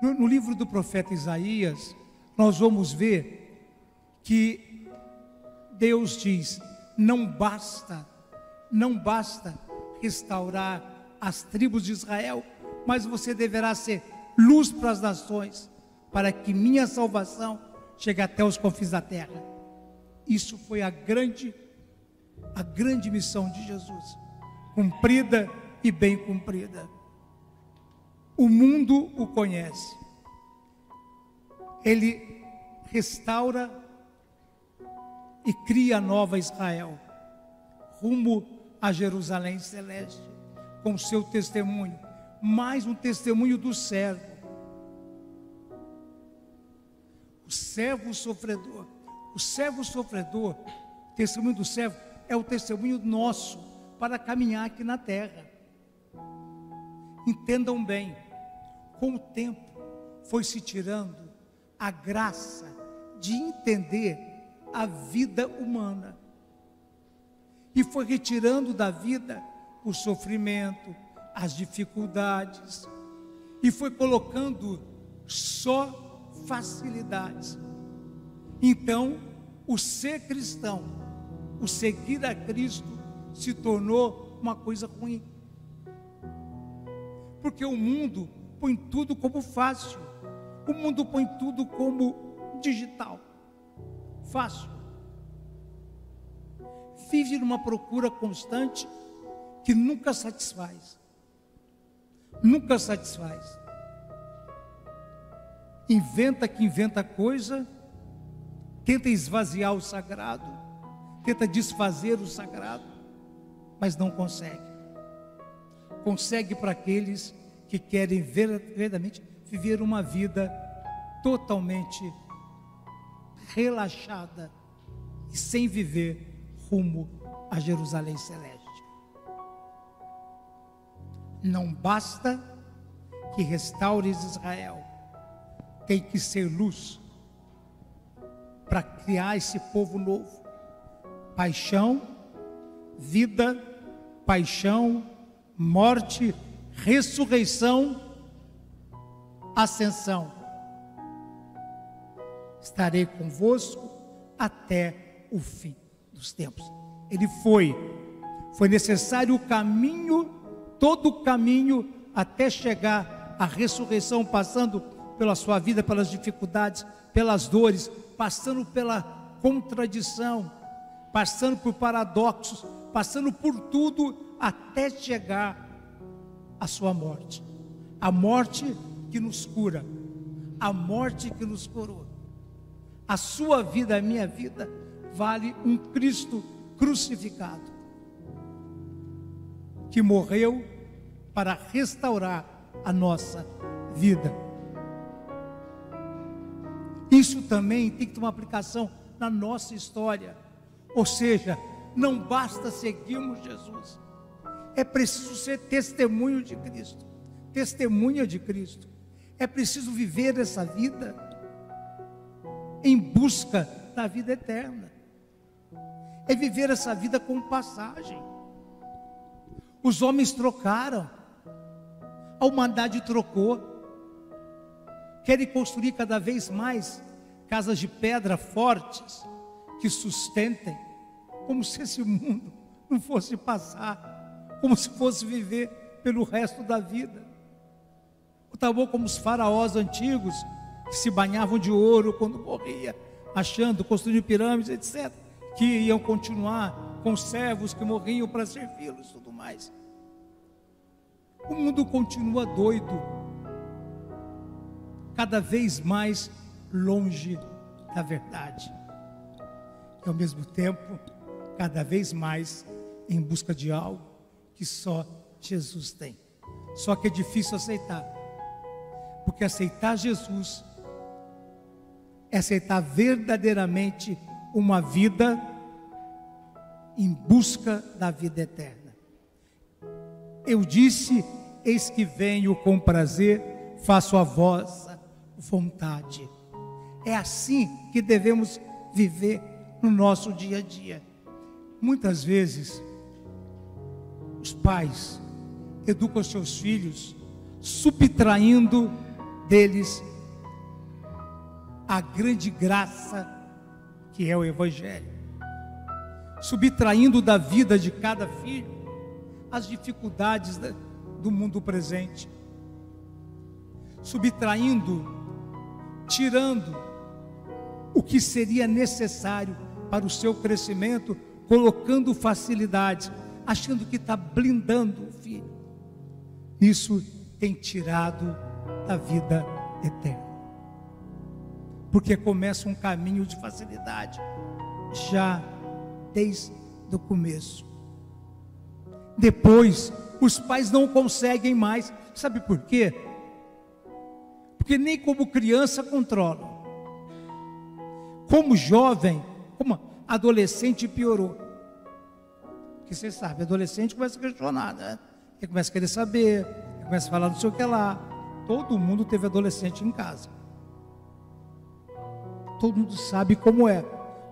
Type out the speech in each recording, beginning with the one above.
No livro do profeta Isaías, nós vamos ver que Deus diz: não basta restaurar as tribos de Israel, mas você deverá ser luz para as nações, para que minha salvação chegue até os confins da terra. Isso foi a grande missão de Jesus, cumprida e bem cumprida. O mundo o conhece. Ele restaura e cria a nova Israel, rumo a Jerusalém celeste, com seu testemunho, mais um testemunho do servo. O servo sofredor, o testemunho do servo é o testemunho nosso para caminhar aqui na terra. Entendam bem, com o tempo foi se tirando a graça de entender a vida humana e foi retirando da vida o sofrimento, as dificuldades, e foi colocando só facilidades. Então, o ser cristão, o seguir a Cristo, se tornou uma coisa ruim, porque o mundo põe tudo como fácil, o mundo põe tudo como digital, fácil. Vive numa procura constante que nunca satisfaz. Inventa coisa, tenta esvaziar o sagrado, tenta desfazer o sagrado, mas não consegue. Consegue para aqueles que querem verdadeiramente viver uma vida totalmente relaxada e sem viver rumo a Jerusalém celeste. Não basta que restaures Israel, tem que ser luz para criar esse povo novo. Paixão, vida, paixão, morte, ressurreição, ascensão. Estarei convosco até o fim dos tempos. Ele foi necessário o caminho, todo o caminho até chegar à ressurreição, passando pela sua vida, pelas dificuldades, pelas dores, passando pela contradição, passando por paradoxos, passando por tudo até chegar à sua morte. A morte que nos cura, a morte que nos curou. A sua vida, a minha vida, vale um Cristo crucificado, que morreu para restaurar a nossa vida. Isso também tem que ter uma aplicação na nossa história. Ou seja, não basta seguirmos Jesus, é preciso ser testemunho de Cristo, testemunha de Cristo. É preciso viver essa vida em busca da vida eterna. É viver essa vida com passagem. Os homens trocaram, a humanidade trocou. Querem construir cada vez mais casas de pedra fortes, que sustentem, como se esse mundo não fosse passar, como se fosse viver pelo resto da vida. Tá bom, como os faraós antigos, que se banhavam de ouro quando morria, achando, construindo pirâmides, etc., que iam continuar com servos que morriam para servi-los e tudo mais. O mundo continua doido, cada vez mais longe da verdade, e ao mesmo tempo, cada vez mais em busca de algo que só Jesus tem. Só que é difícil aceitar, porque aceitar Jesus é aceitar verdadeiramente uma vida em busca da vida eterna. Eu disse: eis que venho com prazer, faço a vossa vontade. É assim que devemos viver no nosso dia a dia. Muitas vezes os pais educam seus filhos subtraindo deles a grande graça que é o Evangelho, subtraindo da vida de cada filho as dificuldades do mundo presente, subtraindo, tirando o que seria necessário para o seu crescimento, colocando facilidades, achando que está blindando o filho. Isso tem tirado da vida eterna, porque começa um caminho de facilidade já desde o começo. Depois os pais não conseguem mais, sabe por quê? Porque nem como criança controlam, como jovem, como adolescente piorou. Porque você sabe, adolescente começa a questionar, né? Ele começa a querer saber, ele começa a falar não sei o que lá. Todo mundo teve adolescente em casa. Todo mundo sabe como é.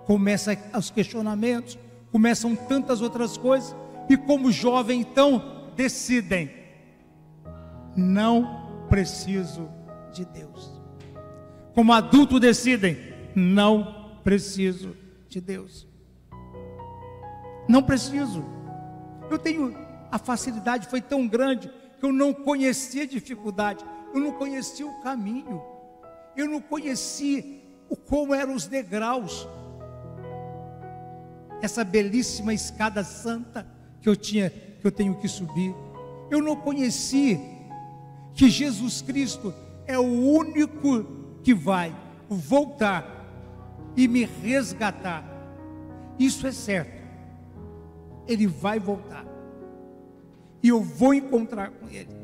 Começam os questionamentos, começam tantas outras coisas, e como jovem então decidem: não preciso de Deus. Como adulto decidem: não preciso de Deus. Não preciso. A facilidade foi tão grande que eu não conhecia a dificuldade, eu não conhecia o caminho, eu não conhecia como eram os degraus, essa belíssima escada santa que eu tenho que subir. Eu não conheci que Jesus Cristo é o único que vai voltar e me resgatar. Isso é certo. Ele vai voltar e eu vou encontrar com Ele.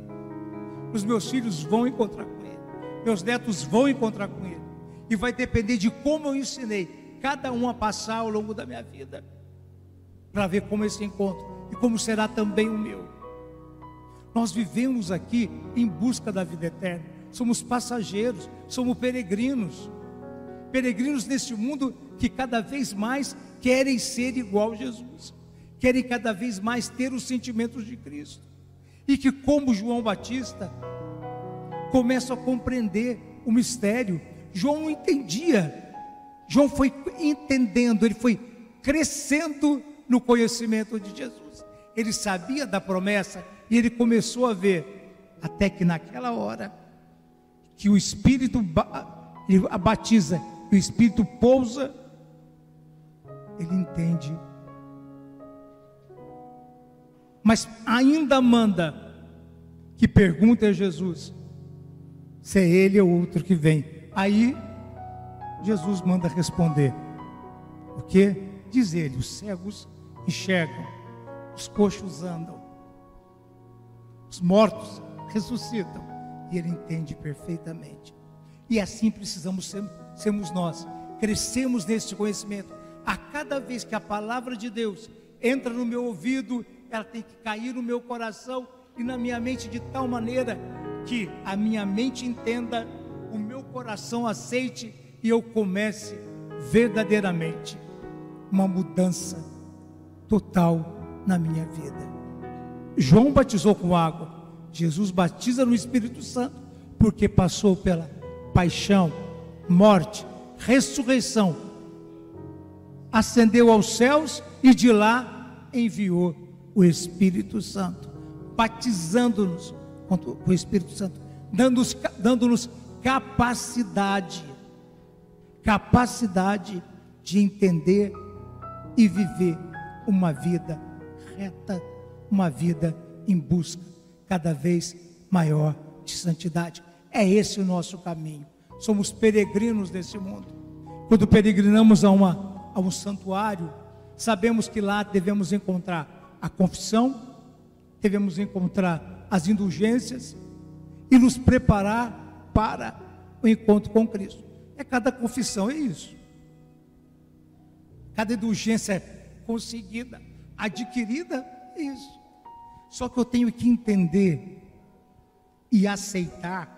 Os meus filhos vão encontrar com Ele, meus netos vão encontrar com Ele, e vai depender de como eu ensinei cada um a passar ao longo da minha vida, para ver como esse encontro e como será também o meu. Nós vivemos aqui em busca da vida eterna, somos passageiros, somos peregrinos nesse mundo que cada vez mais querem ser igual a Jesus, querem cada vez mais ter os sentimentos de Cristo, e que, como João Batista, começam a compreender o mistério. João não entendia, João foi entendendo, ele foi crescendo no conhecimento de Jesus, ele sabia da promessa, e ele começou a ver, até que naquela hora, que o Espírito ele a batiza, e o Espírito pousa, ele entende, mas ainda manda que pergunte a Jesus se é ele ou outro que vem. Aí Jesus manda responder. O que? Diz ele: os cegos enxergam, os coxos andam, os mortos ressuscitam, e ele entende perfeitamente. E assim precisamos sermos nós, crescemos nesse conhecimento. A cada vez que a palavra de Deus entra no meu ouvido, ela tem que cair no meu coração e na minha mente, de tal maneira que a minha mente entenda, o meu coração aceite, e eu comece verdadeiramente uma mudança total na minha vida. João batizou com água, Jesus batiza no Espírito Santo, porque passou pela paixão, morte, ressurreição, ascendeu aos céus e de lá enviou o Espírito Santo, batizando-nos com o Espírito Santo, dando-nos capacidade de entender e viver uma vida reta, uma vida em busca cada vez maior de santidade. É esse o nosso caminho. Somos peregrinos desse mundo. Quando peregrinamos a um santuário, sabemos que lá devemos encontrar a confissão, devemos encontrar as indulgências e nos preparar para o encontro com Cristo. Cada confissão é isso. Cada indulgência conseguida, adquirida, é isso. Só que eu tenho que entender e aceitar,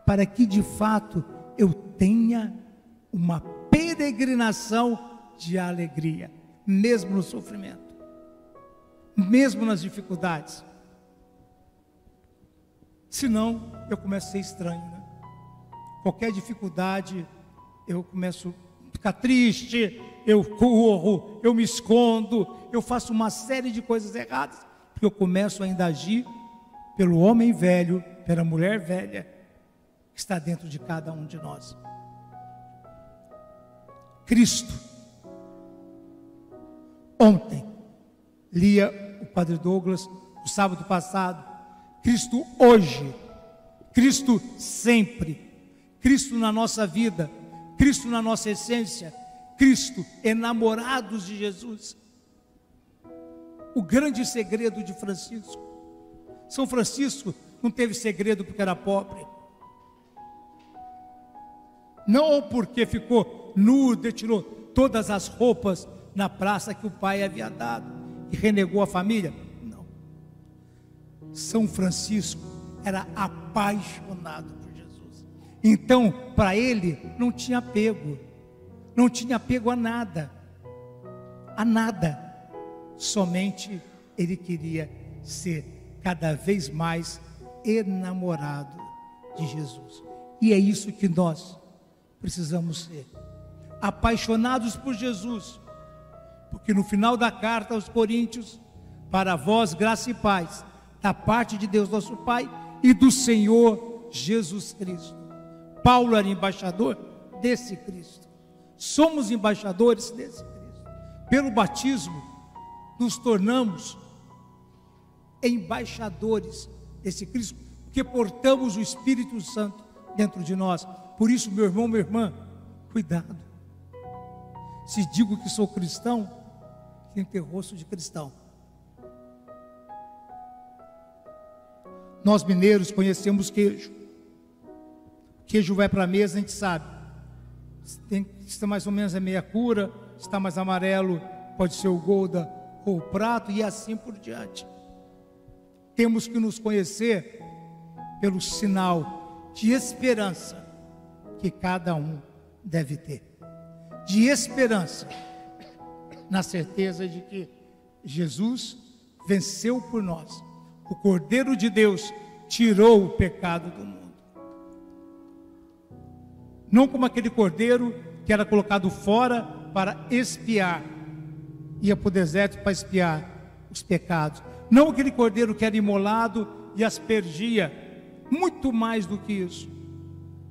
para que de fato eu tenha uma peregrinação de alegria, mesmo no sofrimento, mesmo nas dificuldades. Senão eu começo a ser estranho, né? Qualquer dificuldade eu começo a ficar triste, eu corro, eu me escondo, eu faço uma série de coisas erradas, porque eu começo ainda a agir pelo homem velho, pela mulher velha que está dentro de cada um de nós. Cristo, ontem, lia o Padre Douglas, no sábado passado, Cristo hoje, Cristo sempre, Cristo na nossa vida, Cristo na nossa essência, Cristo enamorados de Jesus. O grande segredo de Francisco. São Francisco não teve segredo porque era pobre. Não porque ficou nu, tirou todas as roupas na praça que o pai havia dado e renegou a família. Não. São Francisco era apaixonado por Jesus. Então, para ele, não tinha apego. Não tinha apego a nada. A nada. Somente ele queria ser cada vez mais enamorado de Jesus. E é isso que nós precisamos ser. Apaixonados por Jesus. Porque no final da carta aos Coríntios, para vós graça e paz, da parte de Deus nosso Pai e do Senhor Jesus Cristo. Paulo era embaixador desse Cristo. Somos embaixadores desse Cristo. Pelo batismo, nos tornamos embaixadores desse Cristo, porque portamos o Espírito Santo dentro de nós. Por isso, meu irmão, minha irmã, cuidado. Se digo que sou cristão, tem que ter rosto de cristão. Nós mineiros conhecemos queijo. Queijo vai para a mesa, a gente sabe. Está mais ou menos a meia cura, está mais amarelo, pode ser o Gouda ou o prato, e assim por diante. Temos que nos conhecer pelo sinal de esperança que cada um deve ter. De esperança, na certeza de que Jesus venceu por nós. O Cordeiro de Deus tirou o pecado do mundo. Não como aquele cordeiro que era colocado fora para espiar, ia para o deserto para espiar os pecados. Não aquele cordeiro que era imolado e aspergia. Muito mais do que isso.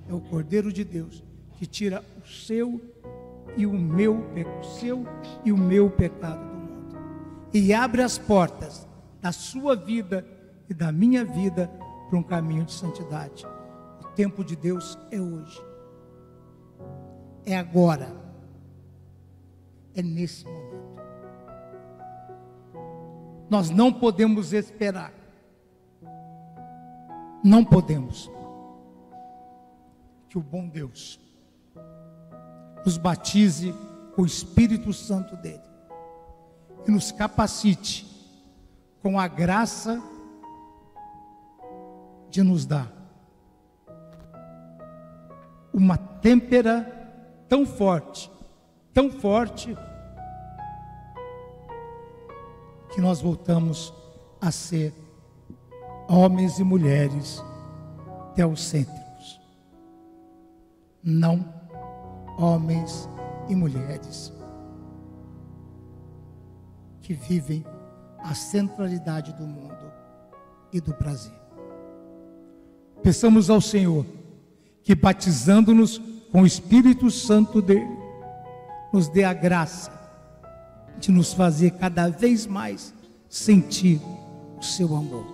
É o Cordeiro de Deus que tira o seu e o meu pecado do mundo. E abre as portas da sua vida e da minha vida para um caminho de santidade. O tempo de Deus é hoje. É agora. É nesse momento. Nós não podemos esperar. Não podemos. Que o bom Deus nos batize com o Espírito Santo dele e nos capacite com a graça de nos dar uma têmpera tão forte, que nós voltamos a ser homens e mulheres teocêntricos, não homens e mulheres que vivem a centralidade do mundo e do prazer. Peçamos ao Senhor que, batizando-nos com o Espírito Santo dele, nos dê a graça de nos fazer cada vez mais sentir o seu amor.